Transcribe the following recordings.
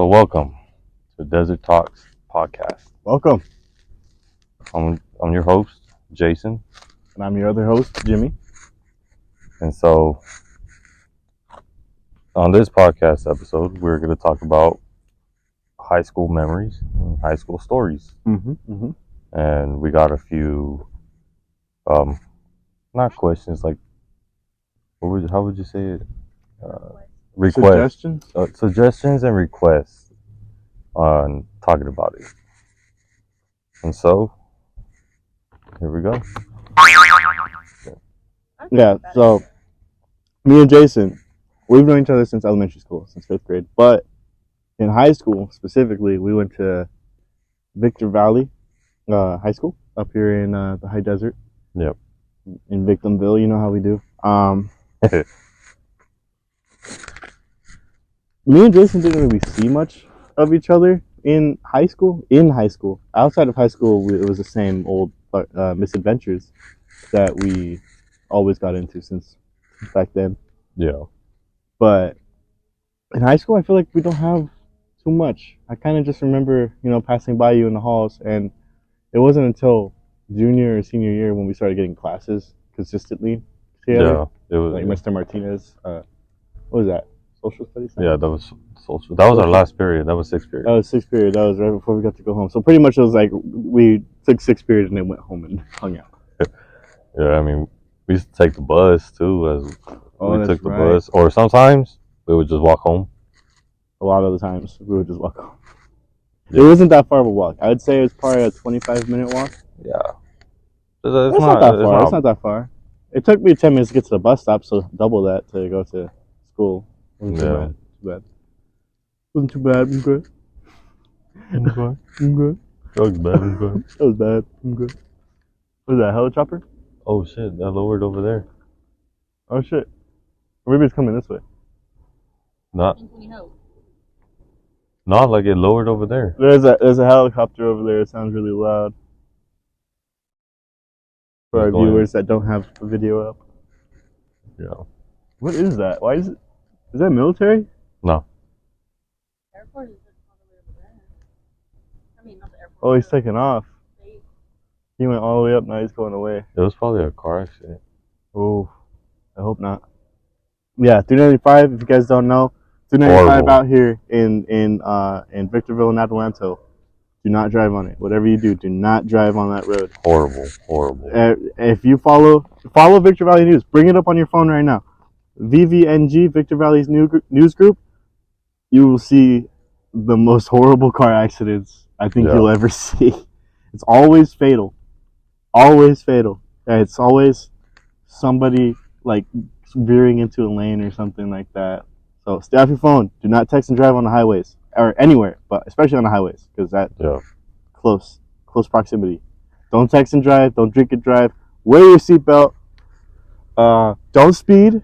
So welcome to Desert.Talks.Podcast. Welcome. I'm your host, Jason. And I'm your other host, Jimmy. And so on this podcast episode, we're going to talk about high school memories and high school stories. And we got a few, not questions, like, how would you say it? Requests. Suggestions and requests on talking about it. And so, here we go. Yeah, so me and Jason, we've known each other since elementary school, since 5th grade. But in high school, specifically, we went to Victor Valley High School up here in the high desert. Yep. In Victimville, you know how we do. Me and Jason didn't really see much of each other in high school. Outside of high school, it was the same old misadventures that we always got into since back then. Yeah. But in high school, I feel like we don't have too much. I kind of just remember, passing by you in the halls, and it wasn't until junior or senior year when we started getting classes consistently together. Yeah, it was like Mr. Martinez. What was that? Social studies? Yeah, that was social. That was our last period. That was 6th period. That was 6th period. That was right before we got to go home. So pretty much it was like we took 6th period and then went home and hung out. Yeah, I mean, we used to take the bus too. As we took the bus, or sometimes we would just walk home. A lot of the times we would just walk home. Yeah. It wasn't that far of a walk. I would say it was probably a 25-minute walk. Yeah, it's not that far. It's not that far. It took me 10 minutes to get to the bus stop, so double that to go to school. Wasn't too bad. Wasn't too bad. I'm good. I'm good. That was bad. I'm good. That was bad. I'm good. What was that, helicopter? Oh shit, that lowered over there. Oh shit. Maybe it's coming this way. Not like it lowered over there. There's a helicopter over there. It sounds really loud. For our viewers that don't have the video up. Yeah. What is that? Why is it? Is that military? No. Airport is all the way over there. I mean, not the airport. Oh, he's taking off. He went all the way up. Now he's going away. It was probably a car accident. Oh, I hope not. Yeah, 395. If you guys don't know, 395 out here in Victorville and Adelanto. Do not drive on it. Whatever you do not drive on that road. Horrible. If you follow Victor Valley News, bring it up on your phone right now. VVNG, Victor Valley's news group. You will see the most horrible car accidents I think you'll ever see. It's always fatal. Always fatal. It's always somebody like veering into a lane or something like that. So stay off your phone. Do not text and drive on the highways or anywhere, but especially on the highways because close proximity. Don't text and drive. Don't drink and drive. Wear your seatbelt. Don't speed.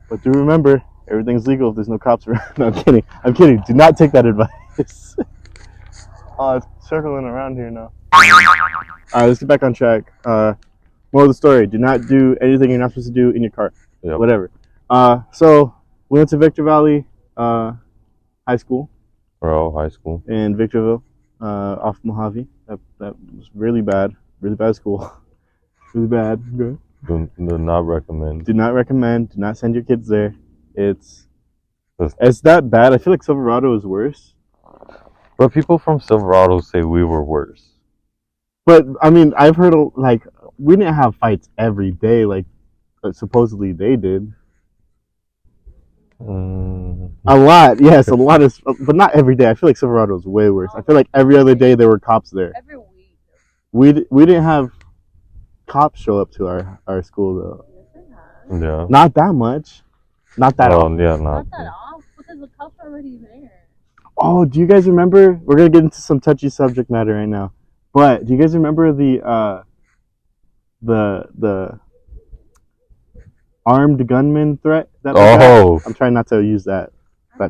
But do remember, everything's legal if there's no cops around. No, I'm kidding. Do not take that advice. Oh, it's circling around here now. Alright, let's get back on track. Moral of the story, do not do anything you're not supposed to do in your car. Yep. Whatever. So, we went to Victor Valley High School. High school. In Victorville, off Mojave. That was really bad. Really bad school. Really bad. Okay. Do not recommend. Do not recommend. Do not send your kids there. It's that bad. I feel like Silverado is worse. But people from Silverado say we were worse. But, I mean, I've heard, we didn't have fights every day like supposedly they did. A lot, yes, a lot of, but not every day. I feel like Silverado is way worse. I feel like every other day there were cops there. Every week. We didn't have cops show up to our school, though. Yeah. Not that much. Not that often. Yeah, not that often, because the cops are already there. Oh, do you guys remember? We're going to get into some touchy subject matter right now. But do you guys remember the armed gunman threat that we got? I'm trying not to use that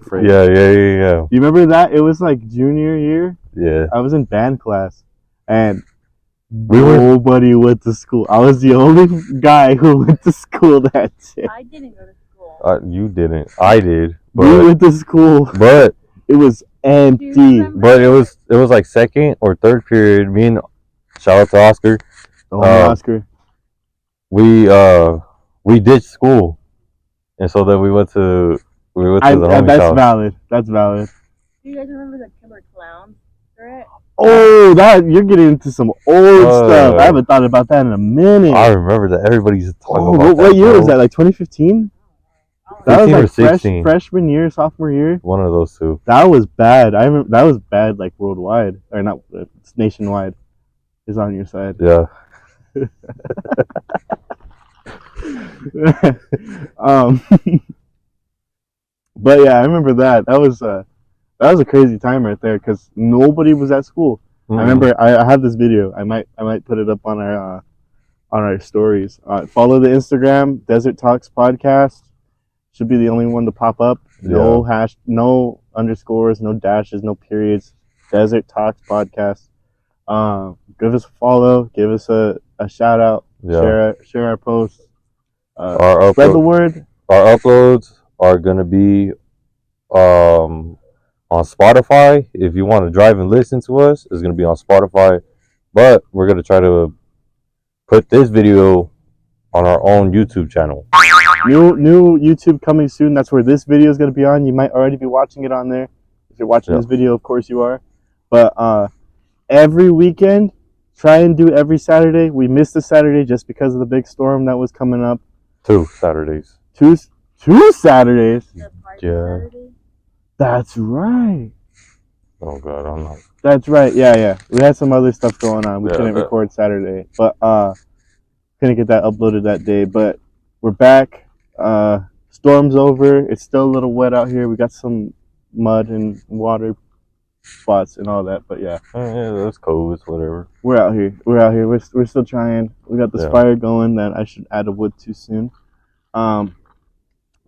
phrase. Yeah. You remember that? It was like junior year. Yeah. I was in band class, and nobody went to school. I was the only guy who went to school that day. I didn't go to school. You didn't. I did, We went to school. But it was empty. But it was like second or third period. Me and shout out to Oscar. Oscar. We ditched school, and so then we went to the homie's that's house. That's valid. Do you guys remember the Killer Clowns threat? Oh, you're getting into some old stuff. I haven't thought about that in a minute. I remember that everybody's talking about that. What year was that? Like 2015? That was like 16. Freshman year, sophomore year. One of those two. That was bad. I remember that was bad, like worldwide or not. It's nationwide. Is on your side. Yeah. But yeah, I remember that. That was a crazy time right there because nobody was at school. Mm-hmm. I remember I have this video. I might put it up on our stories. Follow the Instagram Desert.Talks.Podcast. Should be the only one to pop up. No no underscores, no dashes, no periods. Desert.Talks.Podcast. Give us a follow. Give us a shout out. Yeah. Share our posts. Spread the word. Our uploads are gonna be on Spotify. If you want to drive and listen to us, it's gonna be on Spotify. But we're gonna try to put this video on our own YouTube channel. New YouTube coming soon. That's where this video is gonna be on. You might already be watching it on there. If you're watching this video, of course you are. But every weekend, try and do every Saturday. We missed a Saturday just because of the big storm that was coming up. 2 Saturdays. Two Saturdays? Yeah. That's right. Oh, God, I'm not. That's right. Yeah. We had some other stuff going on. We couldn't record Saturday. But couldn't get that uploaded that day. But we're back. Storm's over. It's still a little wet out here. We got some mud and water spots and all that, but yeah, that's cool. It's whatever. We're out here. We're still trying. We got this fire going that I should add a wood to soon. Do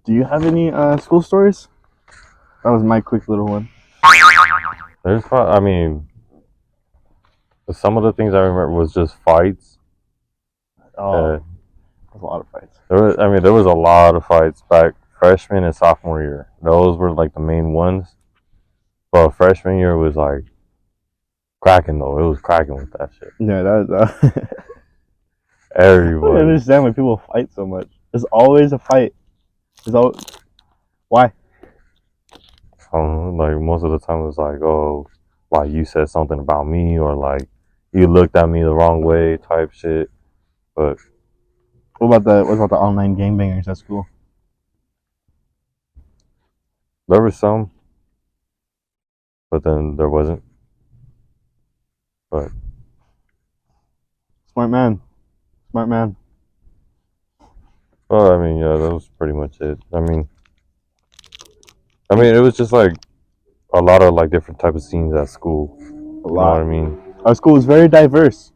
you have any school stories? That was my quick little one. There's, I mean, some of the things I remember was just fights. Oh, a lot of fights. There was a lot of fights back freshman and sophomore year. Those were like the main ones. But freshman year was like cracking though. It was cracking with that shit. Yeah, that. Everybody. I don't understand why people fight so much. There's always a fight. Why? I don't know, like most of the time it was like, oh, like you said something about me, or like you looked at me the wrong way, type shit. But what about the online gangbangers at school? There was some. But then there wasn't. But smart man. Well, I mean, yeah, that was pretty much it. I mean, it was just like a lot of like different type of scenes at school. You know what I mean? Our school is very diverse,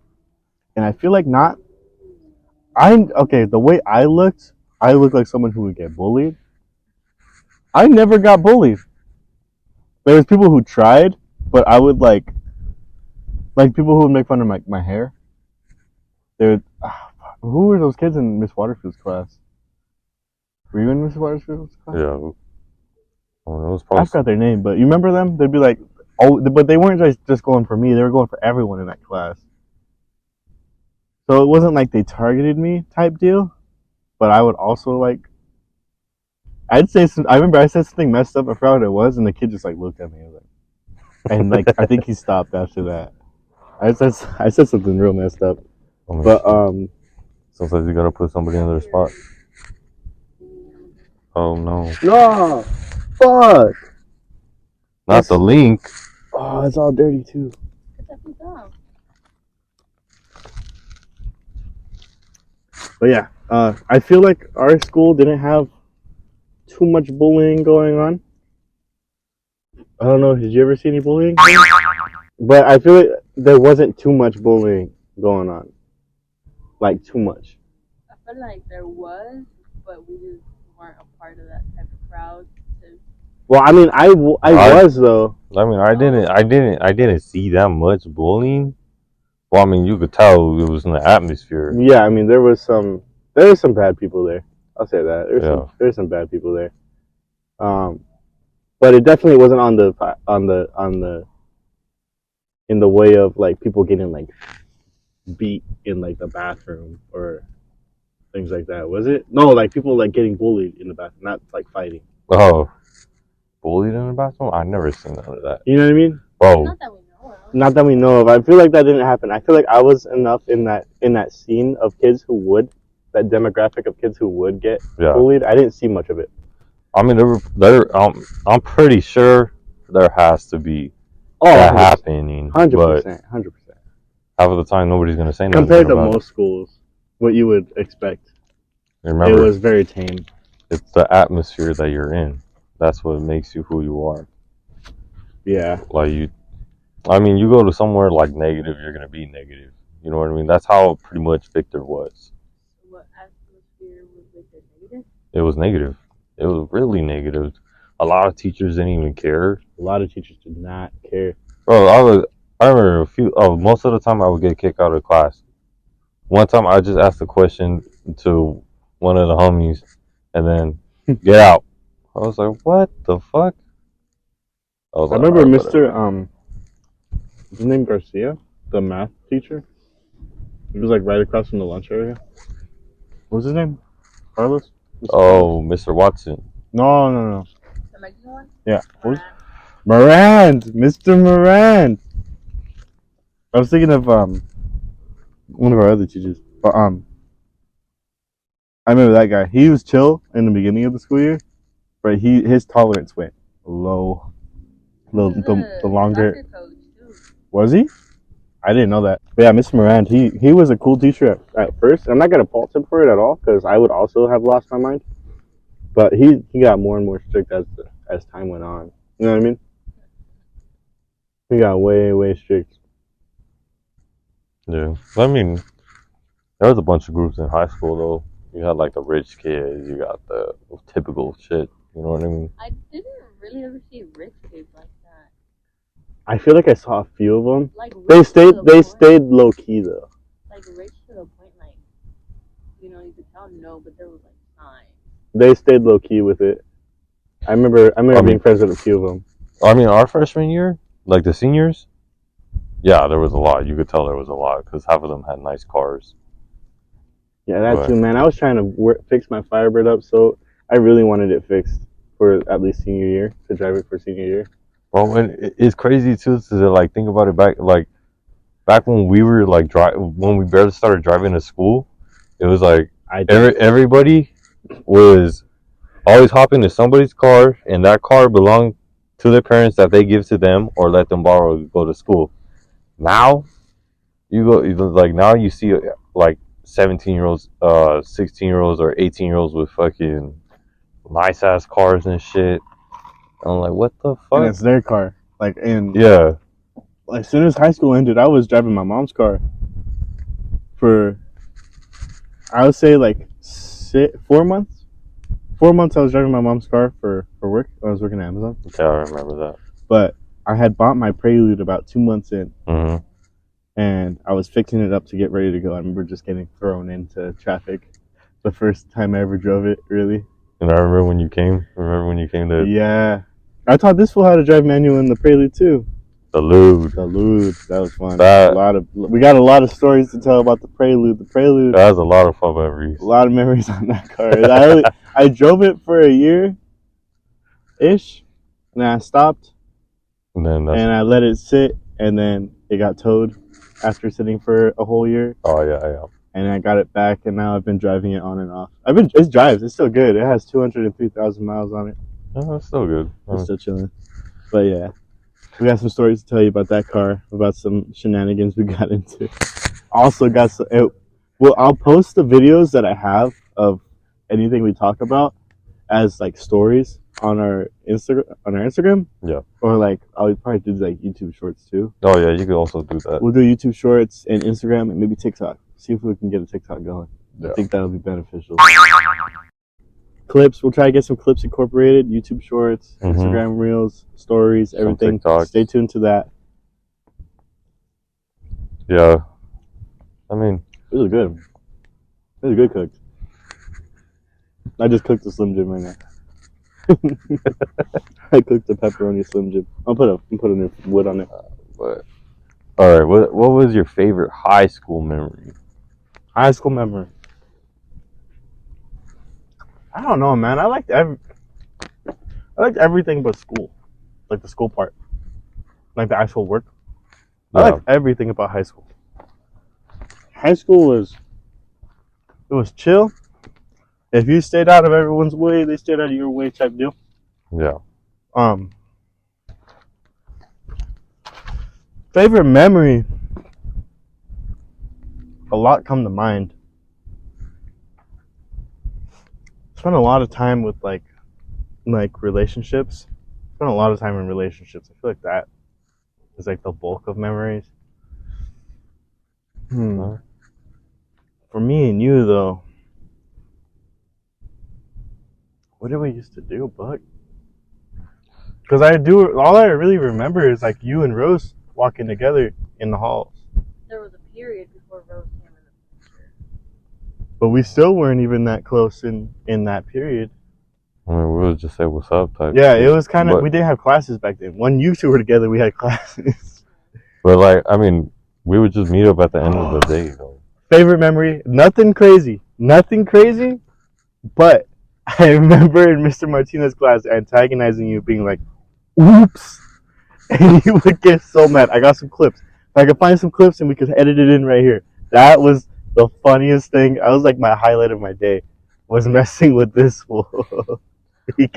and I feel like the way I looked like someone who would get bullied. I never got bullied. There was people who tried, but I would like people who would make fun of my hair. They would. Who were those kids in Miss Waterfield's class? Were you in Miss Waterfield's class? Yeah. I forgot their name, but you remember them? They'd be like, but they weren't just going for me. They were going for everyone in that class. So it wasn't like they targeted me type deal, but I would also like. I remember I said something messed up. I forgot what it was, and the kid just like looked at me and like I think he stopped after that. I said something real messed up, but sometimes you gotta put somebody in their spot. Oh no! No, fuck! Not the link. Oh, it's all dirty too. But yeah, I feel like our school didn't have too much bullying going on. I don't know. Did you ever see any bullying? But I feel like there wasn't too much bullying going on. Like too much. I feel like there was, but we just weren't a part of that type of crowd. Well, I mean, I was though. I mean, I didn't see that much bullying. Well, I mean, you could tell it was in the atmosphere. Yeah, I mean, there was some bad people there. I'll say that. There's some bad people there. but it definitely wasn't on the in the way of like people getting like beat in like the bathroom or things like that. Was it? No, like people like getting bullied in the bathroom, not like fighting. Oh, bullied in the bathroom? I never seen none of that. You know what I mean? Bro, Not that we know of. Not that we know of. I feel like that didn't happen. I feel like I was enough in that scene of kids who would, that demographic of kids who would get bullied. I didn't see much of it. I mean, I'm pretty sure there has to be that happening. 100%. Half of the time, nobody's gonna say nothing. Compared to most schools, what you would expect. Remember, it was very tame. It's the atmosphere that you're in. That's what makes you who you are. Yeah. Like you go to somewhere like negative, you're gonna be negative. You know what I mean? That's how pretty much Victor was. What atmosphere was Victor negative? It was negative. It was really negative. A lot of teachers didn't even care. A lot of teachers did not care. Bro, I remember most of the time I would get kicked out of class. One time I just asked a question to one of the homies and then get out. I was like, what the fuck? I remember Mr. His name Garcia, the math teacher. He was like right across from the lunch area. What was his name? Carlos? Mr. Watson. No. The Mexican one? Yeah. Morand. Mr. Morand. I was thinking of one of our other teachers. But I remember that guy. He was chill in the beginning of the school year, but his tolerance went low. The longer. Was he? I didn't know that. But yeah, Mr. Morand, he was a cool teacher at first. I'm not gonna fault him for it at all because I would also have lost my mind. But he got more and more strict as time went on. You know what I mean? He got way strict. Yeah, I mean, there was a bunch of groups in high school though. You had like the rich kids. You got the typical shit. You know what I mean? I didn't really ever see rich kids like that. I feel like I saw a few of them. Like they stayed low key though. Like rich to the point, like you could tell no, but there was like signs. They stayed low key with it. I remember being friends with a few of them. I mean, our freshman year, like the seniors, yeah, there was a lot. You could tell there was a lot because half of them had nice cars. Yeah, that too, man. I was trying to fix my Firebird up, so I really wanted it fixed for at least senior year, to drive it for senior year. Well, it's crazy too to like think about it back when we were like when we barely started driving to school. It was like everybody was always hopping into somebody's car, and that car belonged to their parents that they give to them or let them borrow to go to school. Now, now you see like 17-year-olds, 16-year-olds, or 18-year-olds with fucking nice ass cars and shit. I'm like, what the fuck? And it's their car. Yeah. As soon as high school ended, I was driving my mom's car for, I would say, like 4 months. 4 months I was driving my mom's car for work. I was working at Amazon. Yeah, I remember that. But I had bought my Prelude about 2 months in. Mm-hmm. And I was fixing it up to get ready to go. I remember just getting thrown into traffic the first time I ever drove it, really. And I remember when you came. To... Yeah. I taught this fool how to drive manual in the Prelude, too. The Lude. That was fun. We got a lot of stories to tell about the Prelude. That has a lot of fun memories. A lot of memories on that car. I drove it for a year-ish. And then I stopped. And I let it sit. And then it got towed after sitting for a whole year. Oh, yeah. And I got it back, and now I've been driving it on and off. It drives. It's still good. It has 203,000 miles on it. Oh, that's still good. It's still chilling. But yeah, we got some stories to tell you about that car, about some shenanigans we got into. Also got some. I'll post the videos that I have of anything we talk about as like stories on our Instagram. Yeah. Or like I'll probably do like YouTube shorts too. Oh yeah, you could also do that. We'll do YouTube shorts and Instagram and maybe TikTok. See if we can get a TikTok going. Yeah. I think that'll be beneficial. Clips. We'll try to get some clips incorporated. YouTube shorts, Instagram reels, stories, everything. Stay tuned to that. Yeah. I mean, it was good. It was good cooked. I just cooked the Slim Jim right now. I cooked the pepperoni Slim Jim. I'll put a new wood on it. But all right, what was your favorite high school memory? High school memory. I don't know, man. I liked everything but school, like the school part, like the actual work. I liked everything about high school. High school was chill. If you stayed out of everyone's way, they stayed out of your way type deal. Yeah. Favorite memory. A lot come to mind. Spent a lot of time with like relationships. Spent a lot of time in relationships. I feel like that is like the bulk of memories. For me and you though, what did we used to do, Buck? Because all I really remember is like you and Rose walking together in the halls. There was a period before Rose came in the picture. But we still weren't even that close in that period. I mean, we would just say what's up type. Yeah, it was kind of, we didn't have classes back then. When you two were together, we had classes. But like, I mean, we would just meet up at the end of the day, though. Favorite memory? Nothing crazy, but I remember in Mr. Martinez's class antagonizing you, being like, oops. And you would get so mad. I got some clips. If I could find some clips and we could edit it in right here. That was the funniest thing. I was like, my highlight of my day was messing with this fool. Every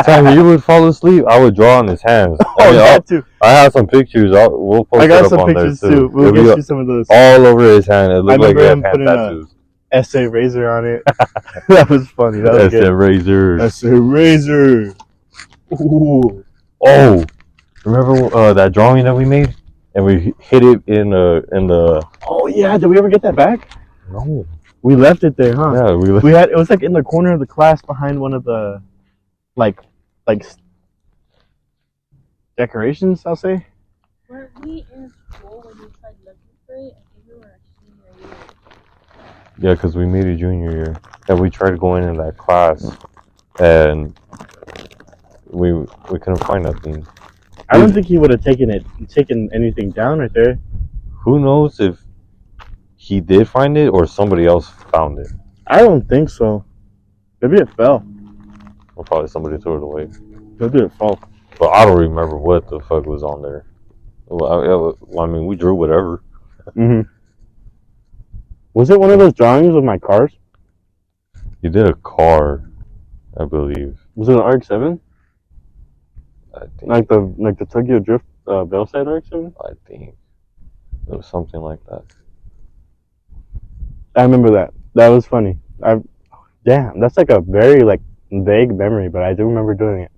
time he would fall asleep, I would draw on his hands. That too. I have some pictures. We'll post I got it up some on pictures there too. We'll get you some of those. All over his hand. It looked like he had hand tattoos. Essay razor on it. That was funny. That was Essay razor. Essay razor. Ooh. Oh, remember that drawing that we made and we hit it in the. Oh yeah, did we ever get that back? No. We left it there, huh? Yeah, we had. It was like in the corner of the class behind one of the, like decorations. I'll say. Were we in school when you tried looking for it? I think we were senior year. Yeah, because we made it junior year, and we tried going in that class, and we couldn't find nothing. I don't think he would have taken anything down right there. Who knows if he did find it or somebody else found it? I don't think so. Maybe it fell. Or probably somebody threw it away. Maybe it fell. But I don't remember what the fuck was on there. Well, I mean, we drew whatever. Mm-hmm. Was it one of those drawings of my cars? You did a car, I believe. Was it an RX-7? I think. Like the Tokyo Drift Bellside RX-7? I think it was something like that. I remember that. That was funny. Damn, that's like a very like vague memory, but I do remember doing it.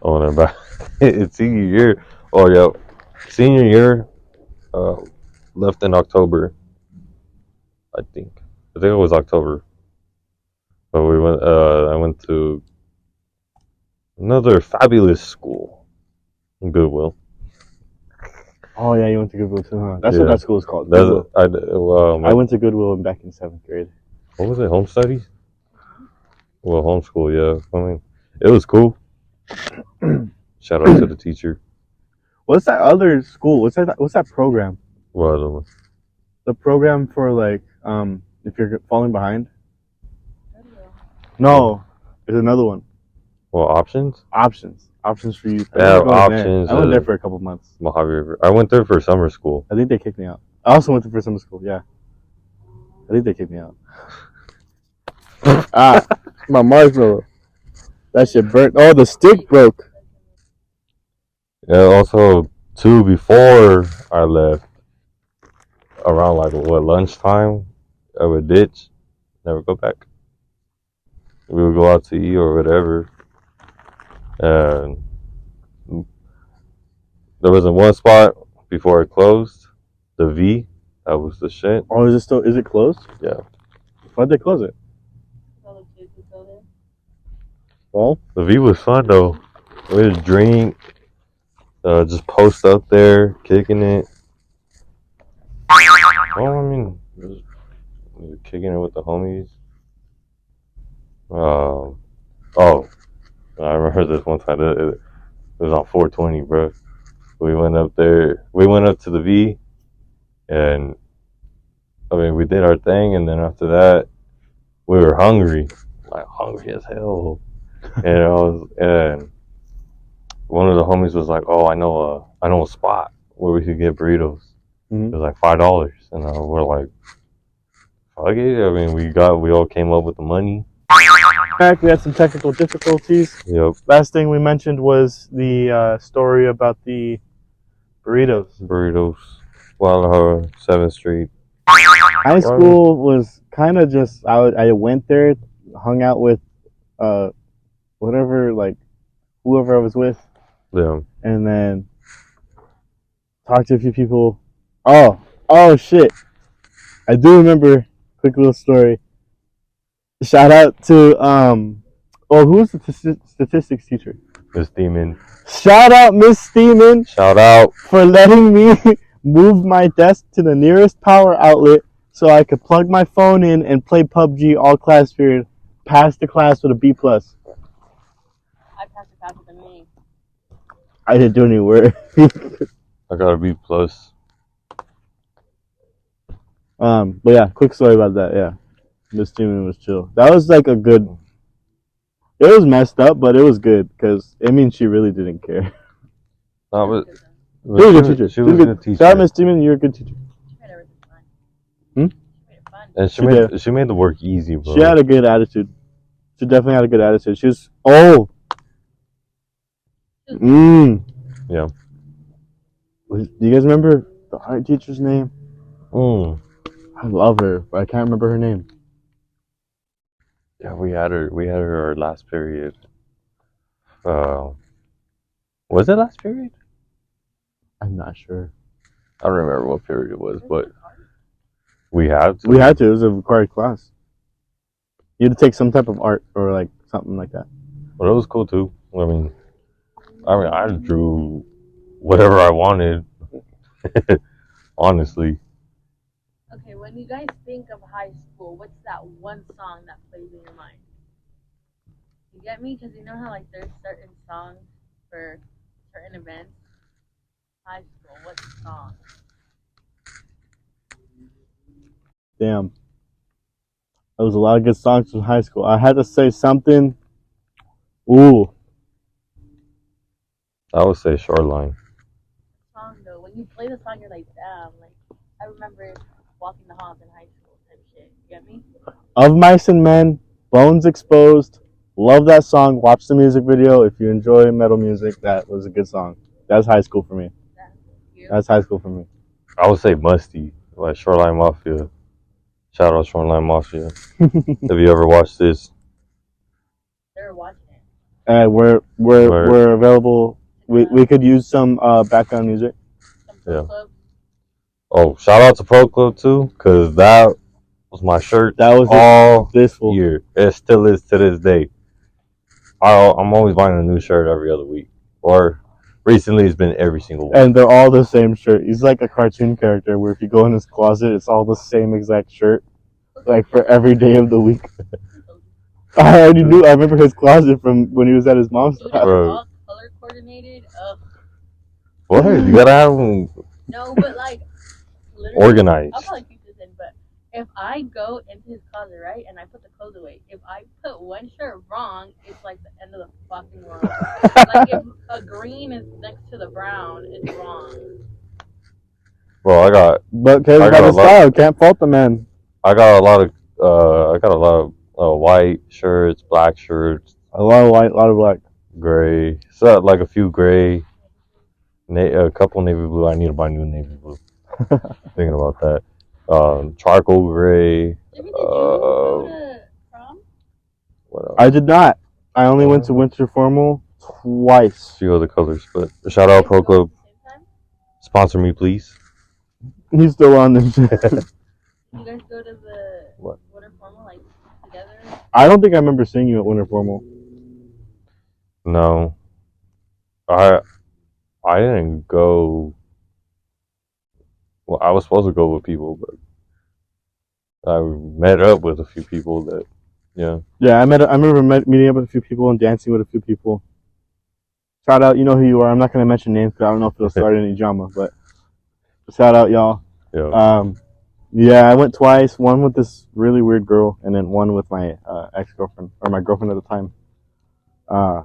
Oh, and about it's senior year. Oh yeah, senior year. Left in October. I think it was October. But we went. I went to another fabulous school, Goodwill. Oh yeah, you went to Goodwill too, huh? That's what that school is called. I went to Goodwill back in 7th grade. What was it? Home studies? Well, homeschool. Yeah, I mean, it was cool. Shout out to the teacher. What's that other school? What's that program? What? The program for like if you're falling behind. No, there's another one. Well, options for you. Yeah, options. I went there for a couple months. Mojave River. I went there for summer school. I think they kicked me out. I also went there for summer school. Yeah, I think they kicked me out. My marshmallow. That shit burnt. Oh, the stick broke. Yeah. Also, too, before I left, around like lunchtime, I would ditch, never go back. We would go out to eat or whatever, and there was one spot before it closed, the V. That was the shit. Oh, is it closed? Yeah. Why'd they close it? Well, the V was fun though. We would drink, just post up there, kicking it. Well, I mean, kicking it with the homies. remember this one time. It was on 420, bro. We went up there. We went up to the V, and I mean, we did our thing, and then after that, we were hungry, like hungry as hell. And one of the homies was like, "Oh, I know a spot where we could get burritos. Mhm. It was like $5." And we're like, "Fuck it." I mean, we all came up with the money. Back, we had some technical difficulties. Yep, Last thing we mentioned was the story about the burritos. burritos. Guadalajara, 7th Street. High school was kind of just I went there, hung out with whatever, like whoever I was with, Yeah. and then talked to a few people. Oh shit! I do remember. Quick little story. Shout out to who was the statistics teacher? Miss Demon. Shout out Miss Steeman Shout out. for letting me move my desk to the nearest power outlet so I could plug my phone in and play PUBG all class period. Pass the class with a B+. I passed it faster than me. I didn't do any work. I got a B+. But yeah, quick story about that. Yeah, Miss Steeman was chill. That was like a good. It was messed up, but it was good because it means she really didn't care. No, but She was a good teacher. She was a good teacher. Shout out Miss Steeman, you're a good teacher. She made everything fun. Hmm? She made it fun. And She she made the work easy, bro. She had a good attitude. She definitely had a good attitude. She was do Yeah. you guys remember the art teacher's name? Mm. I love her, but I can't remember her name. Yeah, we had her our last period. Was it last period? I'm not sure. I don't remember what period it was, but we had to. We had to. It was a required class. You had to take some type of art or like something like that. But it was cool too. I mean, I drew whatever I wanted. Honestly. Okay, when you guys think of high school, what's that one song that plays in your mind? You get me? Because you know how like there's certain songs for certain events. High school, what song? Damn. There was a lot of good songs from high school. I had to say something. Ooh. I would say Shoreline. Song though, when you play the song, you're like, damn. Like I remember walking the halls in high school type shit. You get me? Of Mice and Men, Bones Exposed. Love that song. Watch the music video. If you enjoy metal music, that was a good song. That's high school for me. That's high school for me. I would say Musty, like Shoreline Mafia. Shout out Shoreline Mafia. Have you ever watched this? They're watching it. And we're available. We could use some background music. Yeah. Oh, shout out to Pro Club too, cause that was my shirt. That was all this full year. It still is to this day. I'm always buying a new shirt every other week, or recently it's been every single week. And they're all the same shirt. He's like a cartoon character where if you go in his closet, it's all the same exact shirt, like for every day of the week. I already knew. I remember his closet from when he was at his mom's house. Bro. All color coordinated. What? You gotta have them No, but like literally, organized. I'll probably keep this in, but if I go into his closet, right, and I put the clothes away, if I put one shirt wrong, it's like the end of the fucking world. Like if a green is next to the brown, it's wrong. Bro, I got his style. Can't fault the man. I got a lot of white shirts, black shirts, A lot of white, a lot of black. gray. So like a few gray, a couple navy blue. I need to buy new navy blue. Thinking about that. Charcoal gray. Did you go to prom? What else? I did not. I only went to winter formal twice. A few other colors, but shout out Pro Club. Sponsor me, please. He's still on this shit. You guys go to the winter formal like together? I don't think I remember seeing you at winter formal. No, I didn't go. Well, I was supposed to go with people, but I met up with a few people that, yeah. Yeah, I remember meeting up with a few people and dancing with a few people. Shout out, you know who you are. I'm not gonna mention names because I don't know if it'll start any drama, but shout out, y'all. Yeah. Yeah, I went twice. One with this really weird girl, and then one with my ex-girlfriend or my girlfriend at the time. That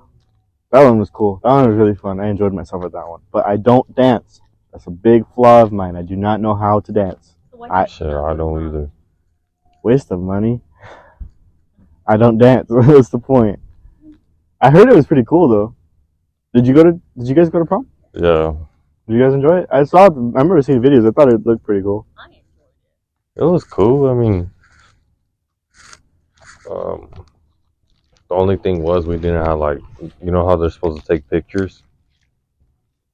one was cool. That one was really fun. I enjoyed myself at that one. But I don't dance. That's a big flaw of mine. I do not know how to dance. I don't either. Waste of money. I don't dance. What's the point? I heard it was pretty cool though. Did you guys go to prom? Yeah. Did you guys enjoy it? I remember seeing videos. I thought it looked pretty cool. It was cool. I mean, the only thing was we didn't have like, you know how they're supposed to take pictures?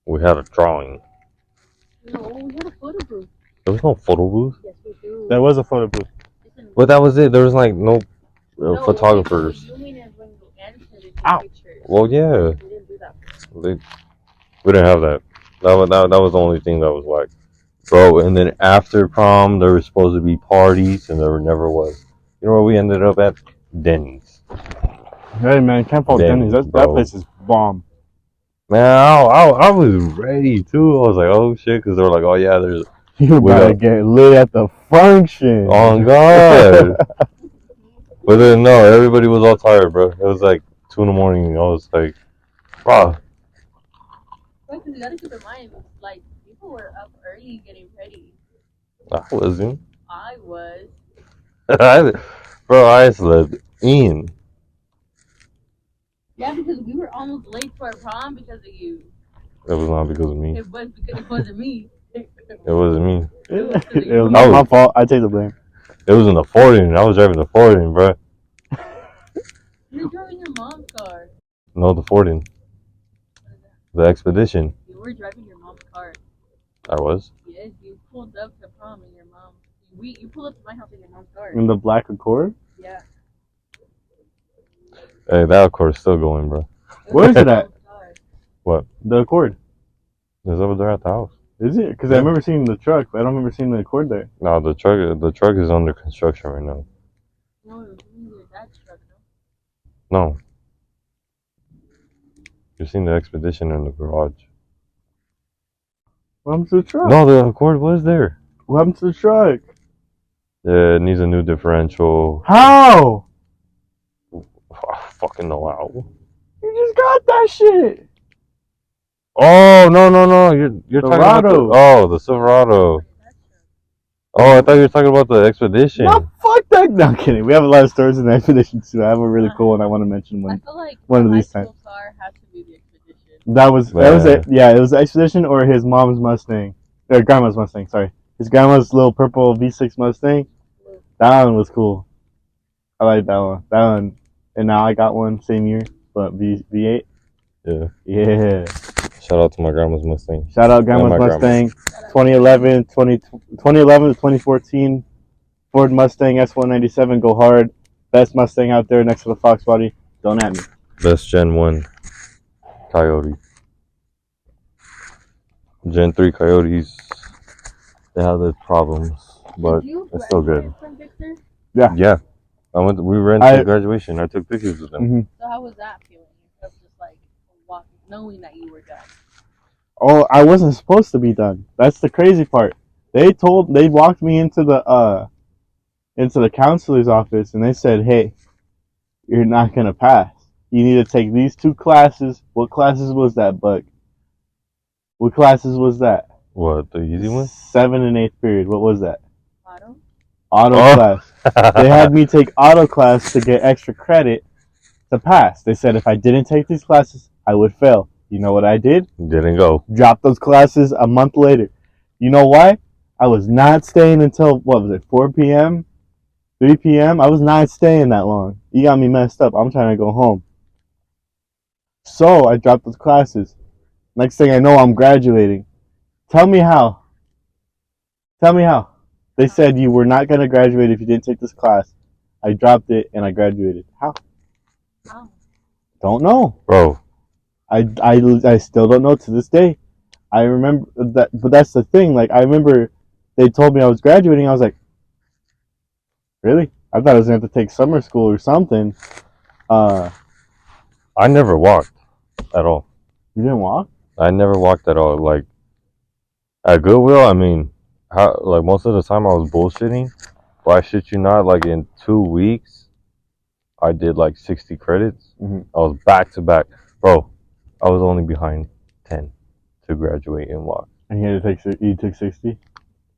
We had a drawing. No, we had a photo booth. There was no photo booth. Yes, we do. There was a photo booth. But that was it. There was like no photographers. You mean is when you enter to take pictures. Well, yeah. We didn't do that. We didn't have that. That was the only thing that was like, bro. And then after prom, there was supposed to be parties, and there never was. You know where we ended up at? Denny's. Hey man, can't fault Denny's. That place is bomb. Man, I was ready too. I was like, oh shit, because they were like, oh yeah, there's. You about to get lit at the function. Oh god. But then no, everybody was all tired, bro. It was like 2 a.m. I was like, bro. Because you gotta keep in mind, like people were up early getting ready. I wasn't. I was. Bro, I slept in. Yeah, because we were almost late for our prom because of you. It was not because of me. It was because it wasn't me. It wasn't me. It was not my fault. I take the blame. It was in the 40. I was driving the 40, bro. You're driving your mom's car. No, the 40. The Expedition. You were driving your mom's car. I was. Yes, you pulled up to prom in your mom. You pulled up to my house in your mom's car. In the black Accord? Yeah. Hey, that Accord is still going, bro. Where is it at? What? The Accord. It's over there at the house. Is it? Because I remember seeing the truck, but I don't remember seeing the Accord there. No, the truck is under construction right now. No, it was your dad's truck, no? No. You've seen the Expedition in the garage. What happened to the truck? No, the Accord was there. What happened to the truck? It needs a new differential. How? I fucking know how. You just got that shit. Oh no! You're talking about the Silverado. Oh, I thought you were talking about the Expedition. No, fuck that. No, I'm kidding. We have a lot of stories in the Expedition too. I have a really cool one I want to mention I feel like one of these times. Car has to be the Expedition. That was it. Yeah, it was the Expedition or his mom's Mustang, or grandma's Mustang. Sorry, his grandma's little purple V6 Mustang. That one was cool. I like that one. That one, and now I got one same year, but V8. Yeah. Shout out to my grandma's Mustang. Shout out grandma's Mustang. 2011 to 2014 Ford Mustang S197. Go hard. Best Mustang out there next to the Fox body. Don't at me. Best Gen 1 Coyote. Gen 3 Coyotes, they have their problems, but it's still good. Yeah. We ran to graduation. I took pictures with them. Mm-hmm. So how was that feeling? Just like knowing that you were done. Oh, I wasn't supposed to be done. That's the crazy part. They walked me into the counselor's office and they said, "Hey, you're not gonna pass. You need to take these 2 classes." What classes was that, Buck? What classes was that? What, the easy one? 7th and 8th period. What was that? Auto class. They had me take auto class to get extra credit to pass. They said if I didn't take these classes, I would fail. You know what I did? Didn't go. Dropped those classes a month later. You know why? I was not staying until, 4 p.m.? 3 p.m.? I was not staying that long. You got me messed up. I'm trying to go home. So I dropped those classes. Next thing I know, I'm graduating. Tell me how. They said you were not going to graduate if you didn't take this class. I dropped it and I graduated. How? Don't know. Bro. I still don't know to this day. I remember that, but that's the thing. Like, I remember they told me I was graduating. I was like, really? I thought I was going to have to take summer school or something. I never walked at all. You didn't walk? I never walked at all. Like at Goodwill, I mean, like most of the time I was bullshitting. But I shit you not, like in 2 weeks, I did like 60 credits. Mm-hmm. I was back to back, bro. I was only behind 10 to graduate and walk. And you took 60?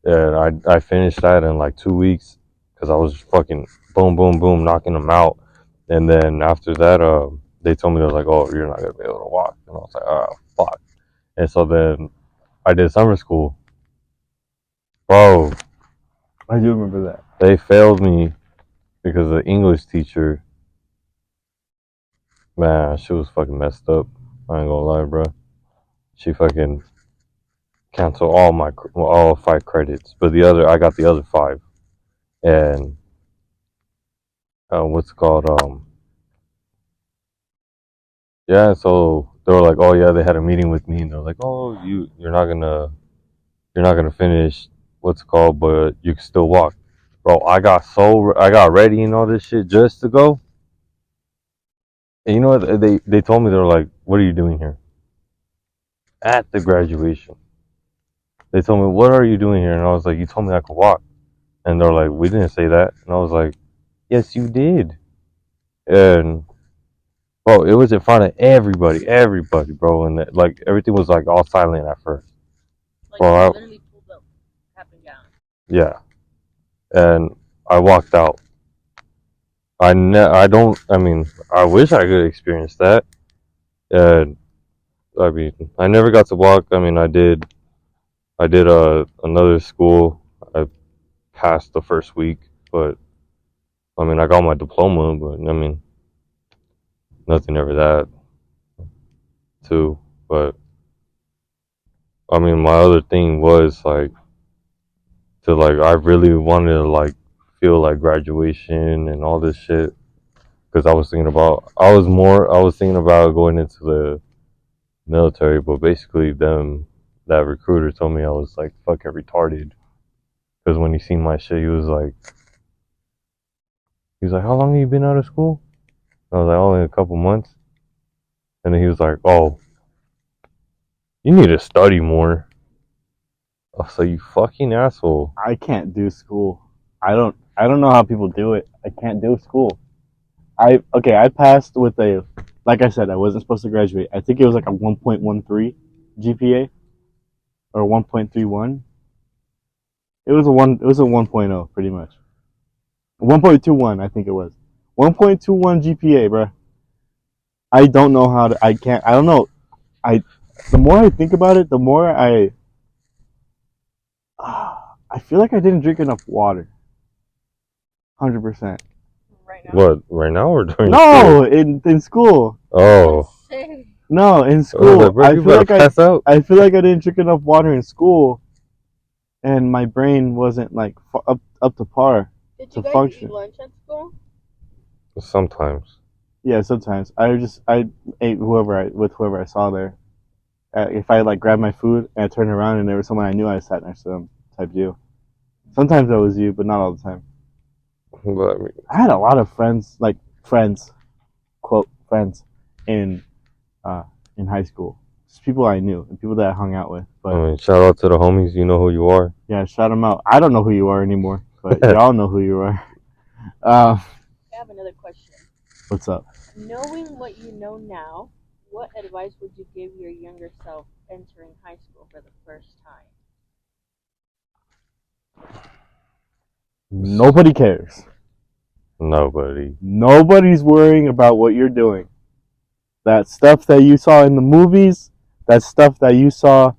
Yeah, I finished that in like 2 weeks because I was fucking boom, boom, boom, knocking them out. And then after that, they told me, they was like, oh, you're not going to be able to walk. And I was like, oh, fuck. And so then I did summer school. Bro. I do remember that. They failed me because the English teacher, man, she was fucking messed up. I ain't gonna lie, bro. She fucking canceled all 5 credits, but I got the other 5. And what's it called? Yeah. So they were like, oh yeah, they had a meeting with me, and they're like, oh, you're not gonna finish what's it called, but you can still walk, bro. I got ready and all this shit just to go. And you know what? They told me, they were like, what are you doing here? At the graduation. They told me, what are you doing here? And I was like, you told me I could walk. And they're like, we didn't say that. And I was like, yes, you did. And, bro, it was in front of everybody, bro. And, like, everything was, like, all silent at first. Like, bro, you literally pulled up, cap and gown. Yeah. And I walked out. I wish I could experience that. And, I mean, I never got to walk. I mean, I did another school. I passed the first week, but I mean, I got my diploma, but I mean, nothing ever that too. But I mean, my other thing was like I really wanted to like feel like graduation and all this shit, because I was thinking about going into the military, but basically that recruiter told me I was like fucking retarded. Because when he seen my shit, he was like, how long have you been out of school? And I was like, only a couple months. And then he was like, oh, you need to study more. I was like, you fucking asshole. I can't do school. I don't know how people do it. I can't do school. I passed with like I said, I wasn't supposed to graduate. I think it was like a 1.13 GPA or 1.31. It was a 1.0 pretty much. 1.21, I think it was. 1.21 GPA, bro. I don't know how to. I don't know. The more I think about it, the more I feel like I didn't drink enough water. 100%. Right now? What? Right now or during? No, in school. Oh. No, in school. Like, bro, I feel like I didn't drink enough water in school, and my brain wasn't like up to par. Did you guys function. eat lunch at school? Sometimes. Yeah, sometimes. I ate with whoever I saw there. If I like grabbed my food and I turned around and there was someone I knew, I sat next to them. Type deal. Sometimes that was you, but not all the time. But, I mean, I had a lot of friends, quote friends, in high school. Just people I knew and people that I hung out with. But I mean, shout out to the homies. You know who you are. Yeah, shout them out. I don't know who you are anymore, but y'all know who you are. I have another question. What's up? Knowing what you know now, what advice would you give your younger self entering high school for the first time? Nobody cares. Nobody's worrying about what you're doing. That stuff that you saw in the movies, that stuff that you saw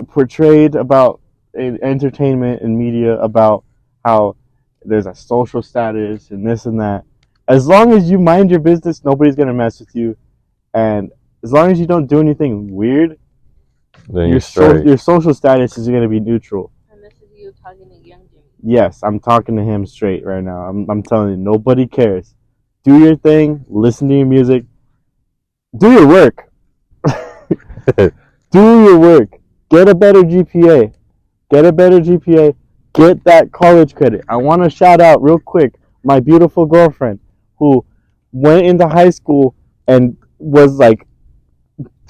portrayed about in entertainment and media, about how there's a social status and this and that. As long as you mind your business, nobody's going to mess with you. And as long as you don't do anything weird, then your social status is going to be neutral. And this is you talking to young Jimmy. Yes, I'm talking to him straight right now. I'm telling you, nobody cares. Do your thing. Listen to your music. Do your work. Do your work. Get a better GPA. Get that college credit. I want to shout out real quick my beautiful girlfriend who went into high school and was like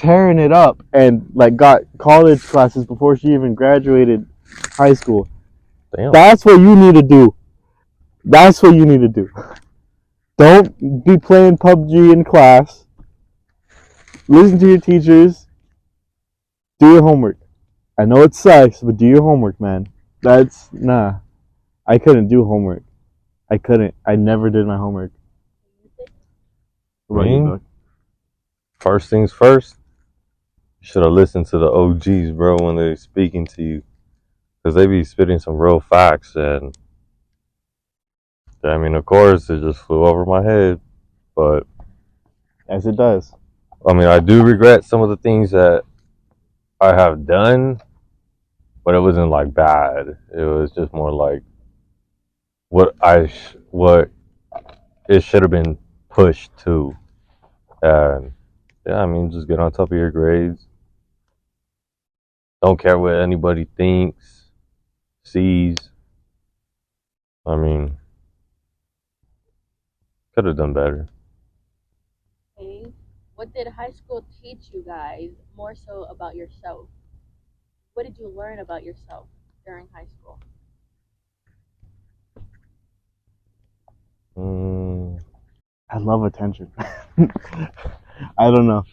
tearing it up and like got college classes before she even graduated high school. Damn. That's what you need to do. That's what you need to do. Don't be playing PUBG in class. Listen to your teachers. Do your homework. I know it sucks, but do your homework, man. I couldn't do homework. I couldn't. I never did my homework. What about you, Doug? First things first, you should have listened to the OGs, bro, when they're speaking to you. Because they be spitting some real facts. And, I mean, of course, it just flew over my head. But, As it does. I mean, I do regret some of the things that I have done. But it wasn't, like, bad. It was just more like what it should have been pushed to. And, yeah, I mean, just get on top of your grades. Don't care what anybody thinks, sees. I mean, could have done better. Okay. What did high school teach you guys more so about yourself? What did you learn about yourself during high school? I love attention. I don't know.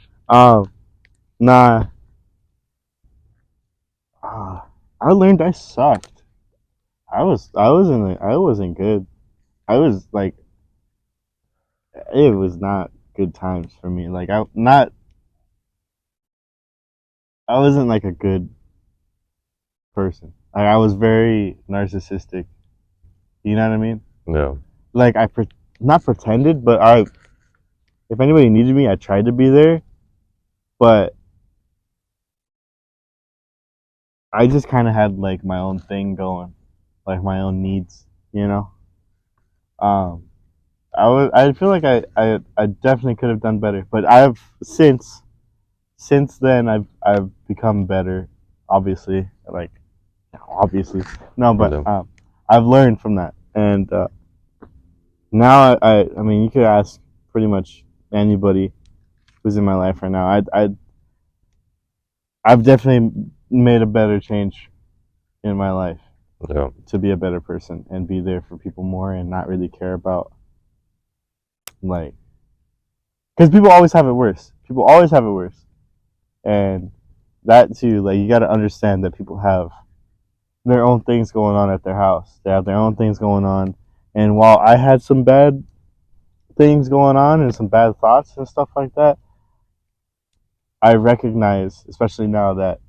Nah. I learned I sucked. I wasn't good. I was like, it was not good times for me. Like I wasn't like a good person. Like I was very narcissistic. You know what I mean? No. Like not pretended, but if anybody needed me, I tried to be there. But I just kind of had like my own thing going, like my own needs, you know. I feel like I definitely could have done better, but I've since then I've become better. Obviously, no, but I've learned from that, and now I mean you could ask pretty much anybody who's in my life right now. I've definitely made a better change in my life. Yeah. To be a better person and be there for people more and not really care about like, because people always have it worse. People always have it worse, and that too. Like you got to understand that people have their own things going on at their house. They have their own things going on, and while I had some bad things going on and some bad thoughts and stuff like that, I recognize, especially now, that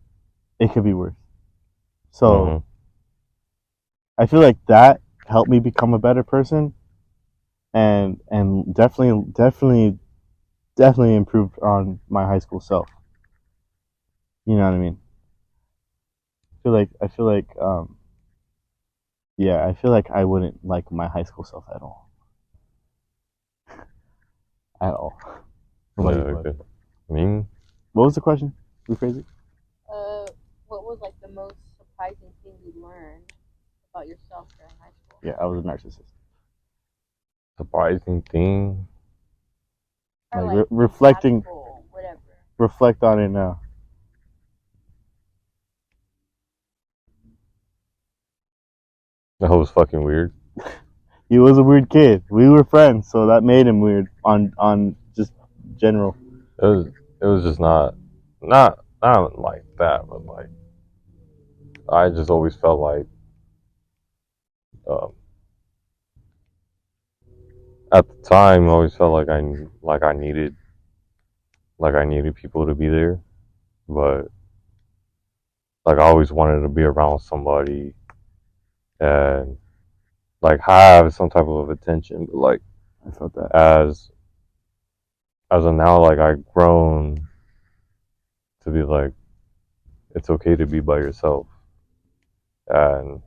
it could be worse. So I feel like that helped me become a better person, and definitely improved on my high school self. You know what I mean? I feel like yeah, I feel like I wouldn't like my high school self at all. At all. What okay. I mean, what was the question? Rephrase it. What was like the most surprising thing you learned about yourself during high school? Yeah, I was a narcissist. Surprising thing. Like reflecting. Whatever. Reflect on it now. That was fucking weird. He was a weird kid. We were friends, so that made him weird on just general. It was just not like that, but like I just always felt like at the time I always felt like I needed people to be there, but like I always wanted to be around somebody and like have some type of attention, but like I felt that as of now, like I've grown to be like it's okay to be by yourself, and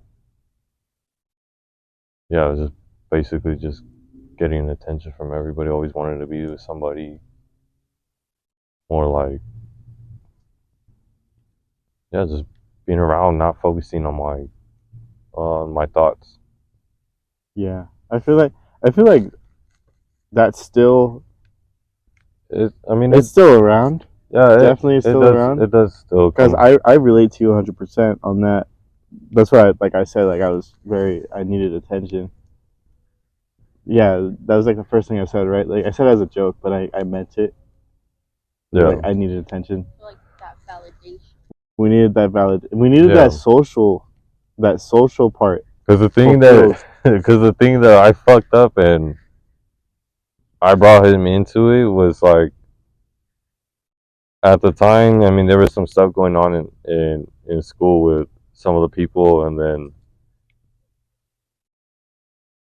yeah, just basically just getting attention from everybody. Always wanted to be with somebody more like just being around, not focusing on my thoughts. Yeah, I feel like that's still. It's still around. Yeah, definitely is still around. It does still Because come. I relate to you 100% on that. That's why, like I said, like I needed attention. Yeah, that was like the first thing I said, right? Like I said it as a joke, but I meant it. Yeah. Like I needed attention. So, like that validation. We needed that We needed that social part. Because the fulfilled. the thing that I fucked up and I brought him into it was like, at the time, I mean, there was some stuff going on in school with some of the people, and then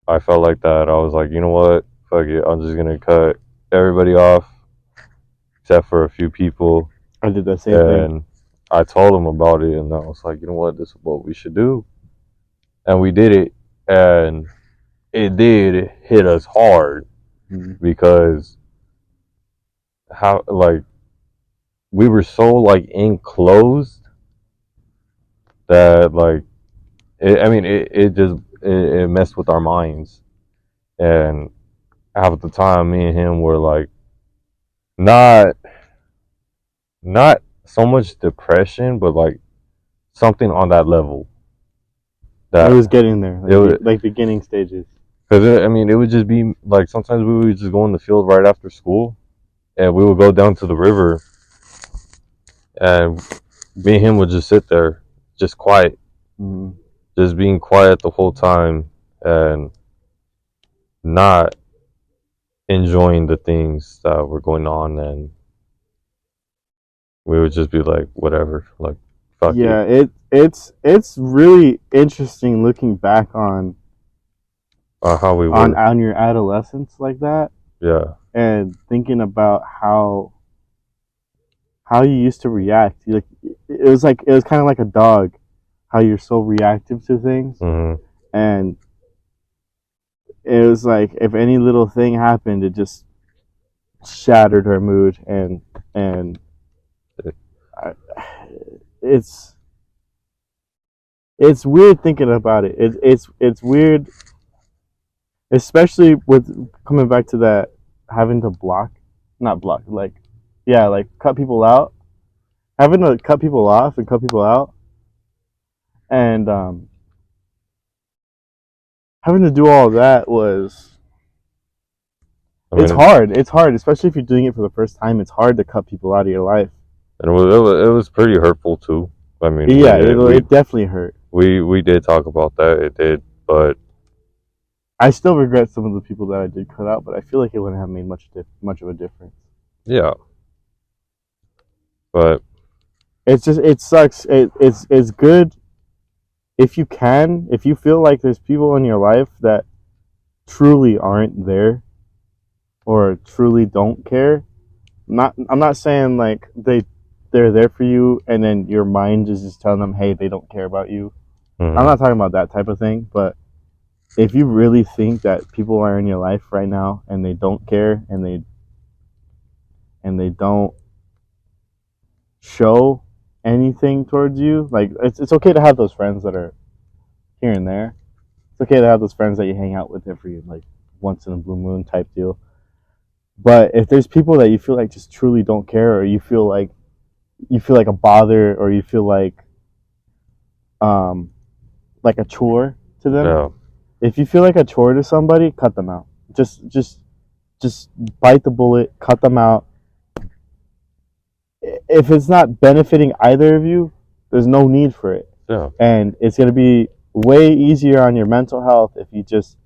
I felt like that. I was like, you know what? Fuck it. I'm just gonna cut everybody off except for a few people. I did that same thing. I told him about it, and I was like, you know what? This is what we should do. And we did it, and it did hit us hard because how, like, we were so, like, enclosed that, like, it messed with our minds. And half the time, me and him were like, not so much depression, but like something on that level. That it was getting there, like beginning stages. Because I mean, it would just be like sometimes we would just go in the field right after school, and we would go down to the river, and me and him would just sit there, just quiet, just being quiet the whole time, and not enjoying the things that were going on, and we would just be like, whatever, like, fuck it. It's really interesting looking back on how we were on your adolescence like that. Yeah. And thinking about how you used to react. It was kind of like a dog, how you're so reactive to things. And it was like if any little thing happened, it just shattered her mood, and it's weird thinking about it. It's weird, especially with coming back to that, having to cut people out, having to cut people off and cut people out, and having to do all of that was. It's hard. It's hard, especially if you're doing it for the first time. It's hard to cut people out of your life. And it was pretty hurtful too. I mean, yeah, it definitely hurt. We did talk about that. It did, but I still regret some of the people that I did cut out. But I feel like it wouldn't have made much of a difference. Yeah, but it sucks. It's good if you feel like there's people in your life that truly aren't there or truly don't care. I'm not saying like they're there for you and then your mind is just telling them, hey, they don't care about you. I'm not talking about that type of thing, but if you really think that people are in your life right now and they don't care and they don't show anything towards you, like it's okay to have those friends that are here and there. It's okay to have those friends that you hang out with every like once in a blue moon type deal. But if there's people that you feel like just truly don't care, or you feel like a bother, or you feel like a chore to them, if you feel like a chore to somebody, cut them out. Just bite the bullet, cut them out. If it's not benefiting either of you, there's no need for it. Yeah. And it's gonna be way easier on your mental health if you just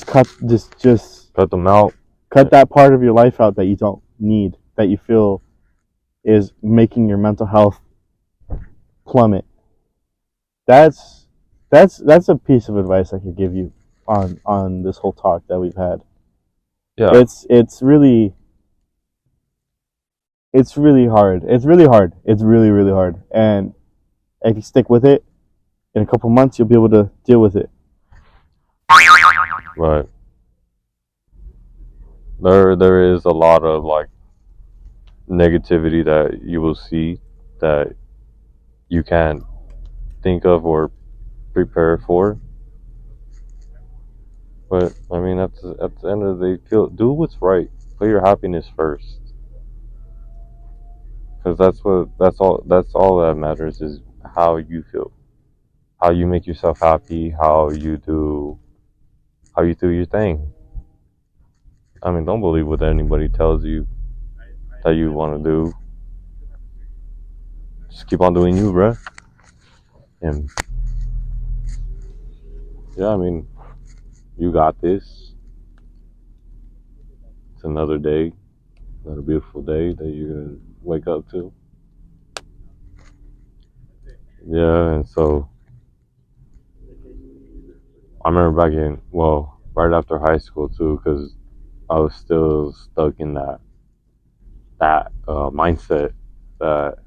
cut them out. Cut that part of your life out that you don't need, that you feel is making your mental health plummet. That's a piece of advice I could give you on this whole talk that we've had. Yeah. It's really hard. It's really hard. It's really, really hard. And if you stick with it, in a couple months you'll be able to deal with it. Right. There is a lot of like negativity that you will see that you can't think of or prepare for. But I mean, at the end of the day, do what's right. Put your happiness first, because that's all that matters is how you feel, how you make yourself happy, how you do your thing. I mean, don't believe what anybody tells you that you want to do. Just keep on doing you, bruh. And yeah, I mean, you got this. It's another day, another beautiful day that you're gonna wake up to. Yeah, and so I remember right after high school too, because I was still stuck in that mindset that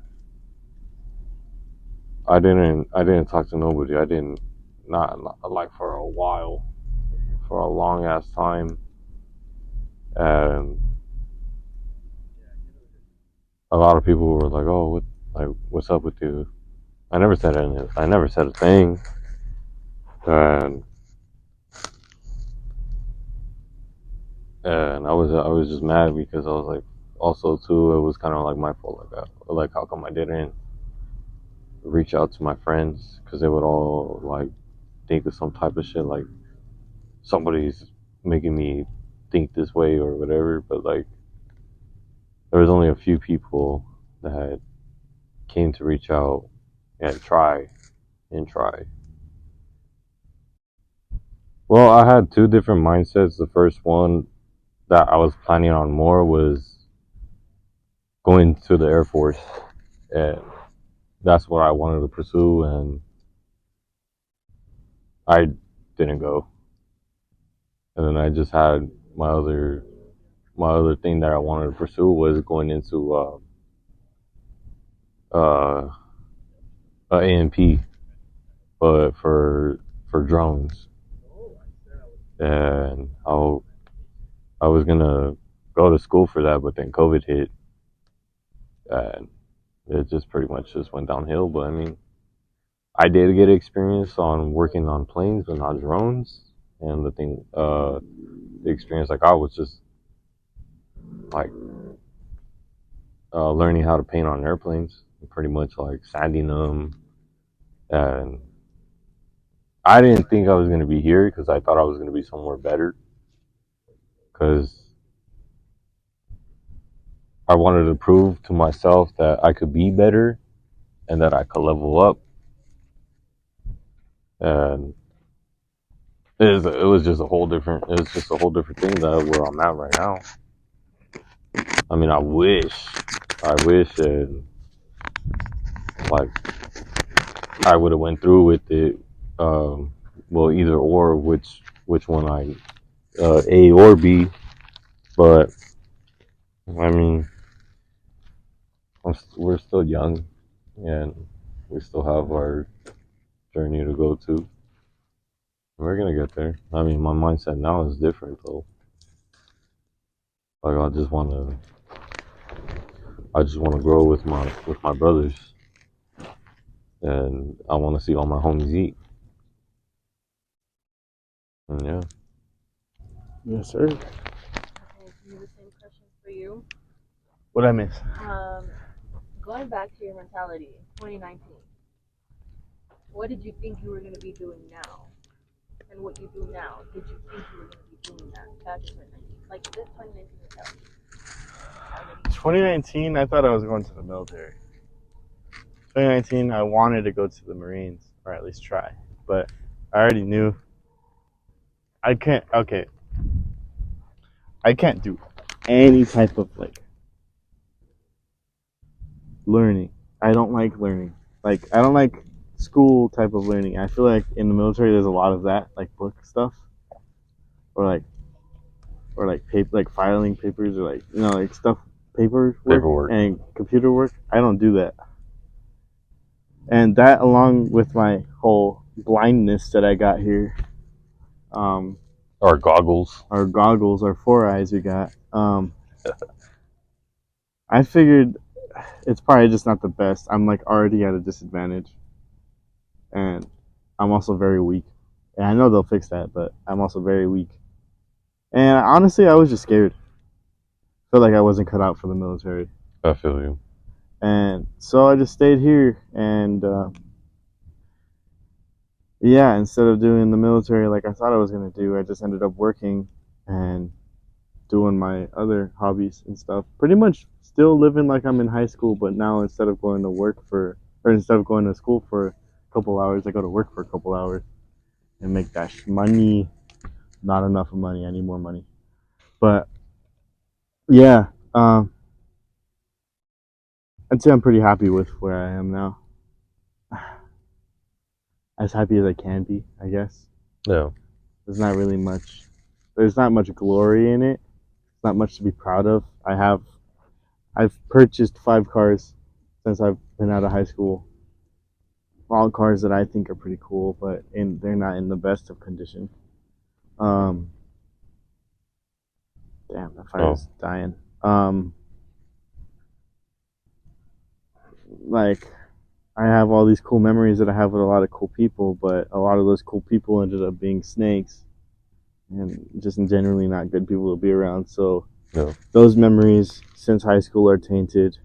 I didn't talk to nobody. I didn't not like for a while, for a long ass time, and a lot of people were like, "Oh, what's up with you?" I never said anything. I never said a thing, and I was just mad because I was like, also too, it was kind of like my fault. Like how come I didn't reach out to my friends because they would all like think of some type of shit like somebody's making me think this way or whatever. But like there was only a few people that came to reach out and try. Well, I had two different mindsets. The first one that I was planning on more was going to the Air Force, and that's what I wanted to pursue, and I didn't go. And then I just had my other thing that I wanted to pursue was going into uh, A&P, but for drones, and I was gonna go to school for that, but then COVID hit, and it just pretty much just went downhill. But I mean, I did get experience on working on planes, but not drones. And the experience I got was just like learning how to paint on airplanes, pretty much like sanding them. And I didn't think I was going to be here because I thought I was going to be somewhere better. Because I wanted to prove to myself that I could be better and that I could level up. And it was just a whole different. It was just a whole different thing that where I'm at right now. I mean, I wish, and like I would have went through with it. Well, either or, which one A or B. But I mean, we're still young, and we still have our journey to go to. We're gonna get there. I mean, my mindset now is different though. Like I just wanna grow with my brothers, and I wanna see all my homies eat. And yeah. Yes, sir. Okay, so the same question for you. What I miss? Going back to your mentality, 2019. What did you think you were going to be doing now? And what you do now, did you think you were going to be doing that back in 2019? Like this 2019 mentality. 2019, I thought I was going to the military. 2019, I wanted to go to the Marines, or at least try. But I already knew I can't. Okay, I can't do any type of like learning. I don't like learning. Like I don't like school type of learning. I feel like in the military there's a lot of that, like book stuff, or like paper, like filing papers, or like like stuff, paperwork and computer work. I don't do that. And that, along with my whole blindness that I got here, our goggles, our 4 eyes we got. I figured it's probably just not the best. I'm like already at a disadvantage, and I'm also very weak. And I know they'll fix that, but I'm also very weak. And honestly, I was just scared. felt like I wasn't cut out for the military. I feel you. And so I just stayed here, and yeah, instead of doing the military like I thought I was gonna do, I just ended up working and doing my other hobbies and stuff. Pretty much still living like I'm in high school, but now instead of going to school for a couple hours, I go to work for a couple hours and make that money. Not enough of money. I need more money. But yeah, I'd say I'm pretty happy with where I am now. As happy as I can be, I guess. Yeah. There's not really much. There's not much glory in it. It's not much to be proud of. I've purchased 5 cars since I've been out of high school. All cars that I think are pretty cool, but they're not in the best of condition. Damn, that fire's dying. Like, I have all these cool memories that I have with a lot of cool people, but a lot of those cool people ended up being snakes and just generally not good people to be around. So those memories since high school are tainted.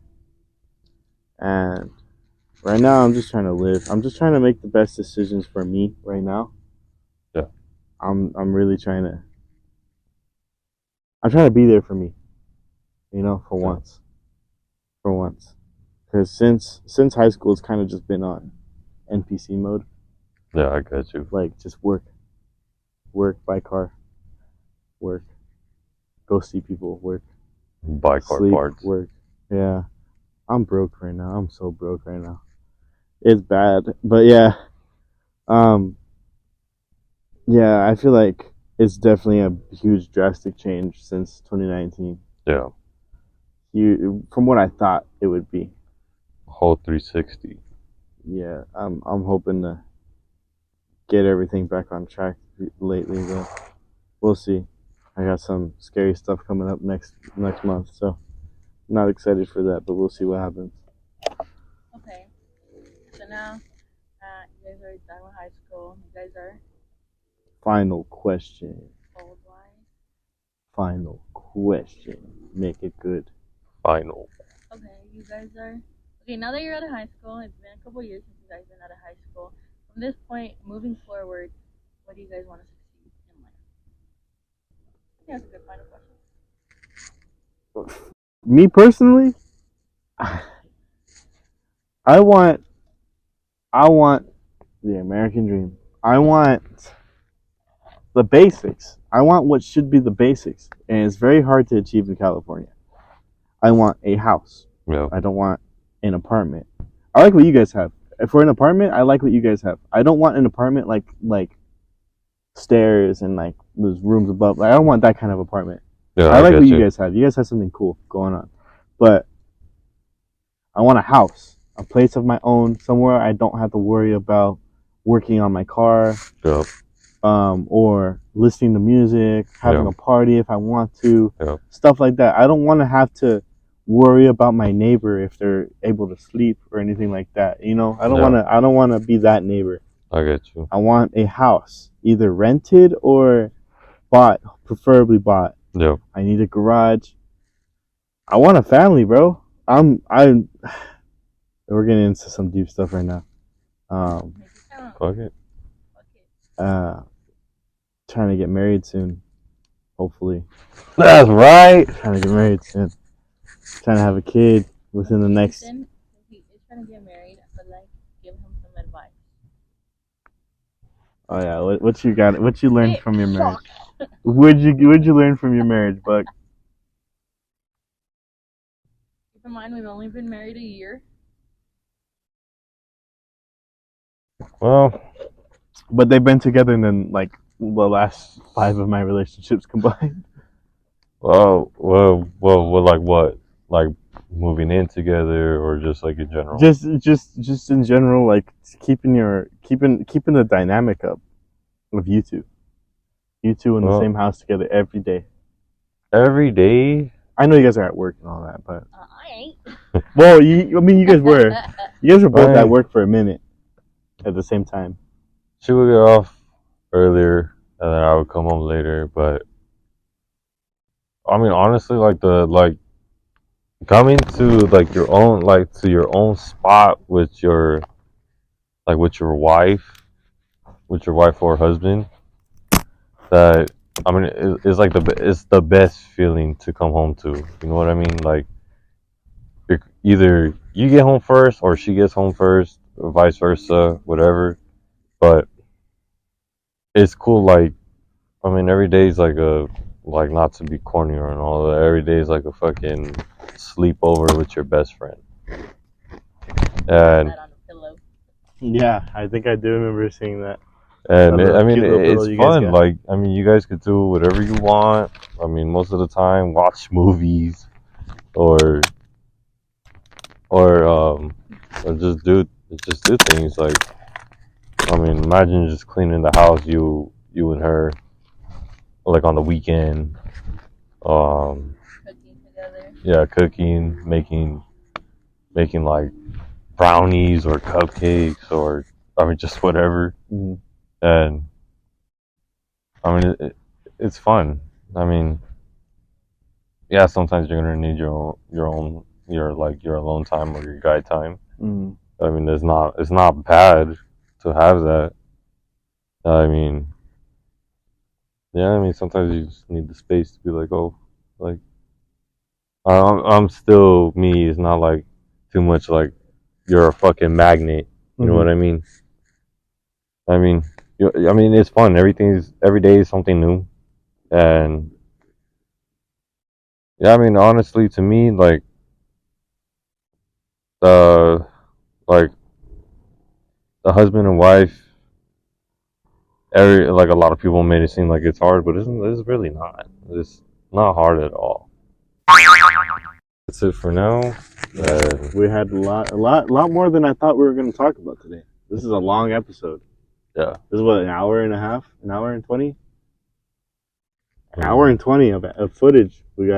And right now, I'm just trying to live. I'm just trying to make the best decisions for me right now. Yeah. I'm really trying to. I'm trying to be there for me. You know, for once. For once. Because since high school, it's kind of just been on NPC mode. Yeah, I got you. Like, just work, buy car, work, go see people, work, buy car sleep, parts, work. Yeah, I'm broke right now. I'm so broke right now. It's bad, but yeah, yeah. I feel like it's definitely a huge drastic change since 2019. Yeah. From what I thought it would be. Whole 360. Yeah, I'm hoping to get everything back on track lately, though. We'll see. I got some scary stuff coming up next month, so I'm not excited for that, but we'll see what happens. Okay, so now you guys are done with high school. You guys are. Final question. Old wise. Final question. Make it good. Final. Okay, you guys are. Okay, now that you're out of high school, it's been a couple years since you guys been out of high school. From this point, moving forward, what do you guys want to succeed in life? I think that's a good final question. Me personally, I want the American dream. I want the basics. I want what should be the basics, and it's very hard to achieve in California. I want a house. Yeah. I don't want an apartment. I like what you guys have. For an apartment, I like what you guys have. I don't want an apartment like stairs and like there's rooms above. Like, I don't want that kind of apartment. Yeah, I like what you guys have. You guys have something cool going on. But I want a house, a place of my own, somewhere I don't have to worry about working on my car. Yep. Or listening to music, having a party if I want to, stuff like that. I don't want to have to worry about my neighbor if they're able to sleep or anything like that. You know, I don't want to be that neighbor. I get you. I want a house, either rented or bought, preferably bought. Yeah. I need a garage. I want a family, bro. We're getting into some deep stuff right now. Fuck it. Trying to get married soon, hopefully. That's right. Trying to get married soon. Trying to have a kid within the next. He's trying to get married, but like, give him some advice. Oh yeah, what you got? What you learned from your marriage? What'd you learn from your marriage, Buck? Keep in mind, we've only been married a year. Well, but they've been together and then like the last 5 of my relationships combined. Well, like what? Like moving in together, or just like in general? Just in general, like keeping the dynamic up of you two in the same house together every day. Every day? I know you guys are at work and all that, but I ain't. Well, you guys were. You guys were both at work for a minute at the same time. She would get off earlier, and then I would come home later. But I mean, honestly, like coming to like your own to your own spot with your with your wife or husband. That I mean, it's like it's the best feeling to come home to. You know what I mean? Like either you get home first or she gets home first, or vice versa, whatever. But it's cool. Like I mean, every day is like not to be corny or all that. Every day is like a fucking sleepover with your best friend. And yeah, I think I do remember seeing that. And I mean, it's fun. Like, I mean, you guys could do whatever you want. I mean, most of the time, watch movies or just do things. Like, I mean, imagine just cleaning the house, you and her, like on the weekend. Cooking together. Yeah, cooking, making like brownies or cupcakes or I mean, just whatever. Mm-hmm. And I mean, it's fun. I mean, yeah, sometimes you're gonna need your alone time or your guy time. Mm-hmm. I mean, it's not bad to have that. I mean, yeah, I mean, sometimes you just need the space to be like, oh, like, I'm still me. It's not like too much like you're a fucking magnet. You know what I mean? I mean, it's fun. Every day is something new, and yeah, I mean, honestly, to me, like the husband and wife, a lot of people made it seem like it's hard, but it's really not. It's not hard at all. That's it for now. We had a lot more than I thought we were going to talk about today. This is a long episode. Yeah. This is what, an hour and a half? An hour and 20? An hour and 20 of footage. You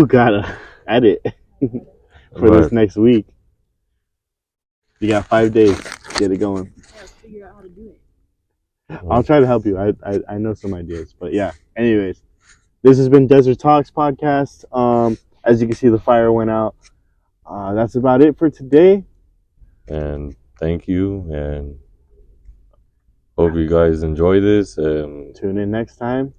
gotta edit for this next week. You got 5 days. Get it going. I gotta figure out how to do it. I'll try to help you. I know some ideas. But yeah, anyways. This has been Desert Talks Podcast. As you can see, the fire went out. That's about it for today. And thank you, and hope you guys enjoy this. And tune in next time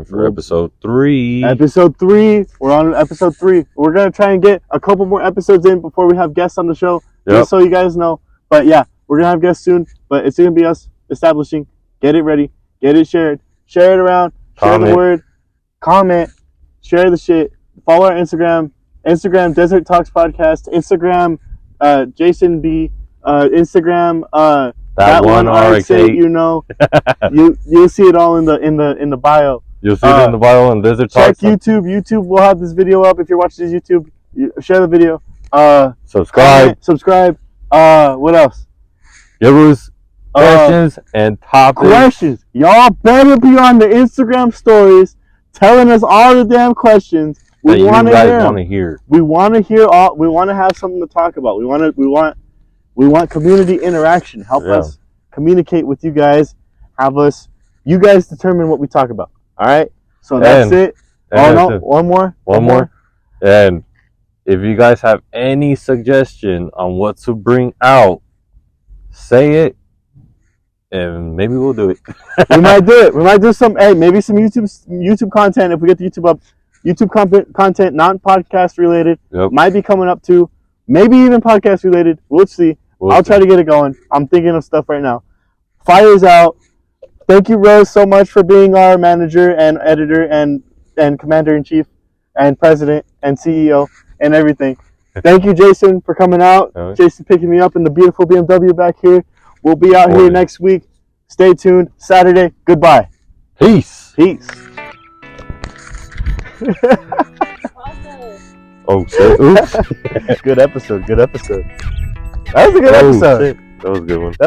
for episode 3. Episode 3. We're on episode 3. We're gonna try and get a couple more episodes in before we have guests on the show. Just so you guys know. But yeah, we're gonna have guests soon. But it's gonna be us establishing. Get it ready. Get it shared. Share it around. Share the word. Comment. Share the shit. Follow our Instagram. Instagram Desert Talks Podcast. Instagram Jason B. Instagram that one RX8. You know, you'll see it all in the bio. You'll see it in the bio on Desert Talks. Check YouTube. YouTube will have this video up if you're watching this YouTube. Share the video. Subscribe. What else? Give us questions and topics. Questions. Y'all better be on the Instagram stories telling us all the damn questions. We want to hear. We want to hear all. We want to have something to talk about. We want community interaction. Help us communicate with you guys. You guys determine what we talk about. All right. So that's it. One more. And if you guys have any suggestion on what to bring out, say it, and maybe we'll do it. We might do it. We might do some. Hey, maybe some YouTube content if we get the YouTube up. YouTube content, non-podcast related, might be coming up too. Maybe even podcast related. We'll see. I'll try to get it going. I'm thinking of stuff right now. Fire's out. Thank you, Rose, so much for being our manager and editor and commander-in-chief and president and CEO and everything. Thank you, Jason, for coming out. Jason picking me up in the beautiful BMW back here. We'll be out here next week. Stay tuned. Saturday. Goodbye. Peace. Oh shit! Oops. Good episode. That was a good episode. Shit. That was a good one.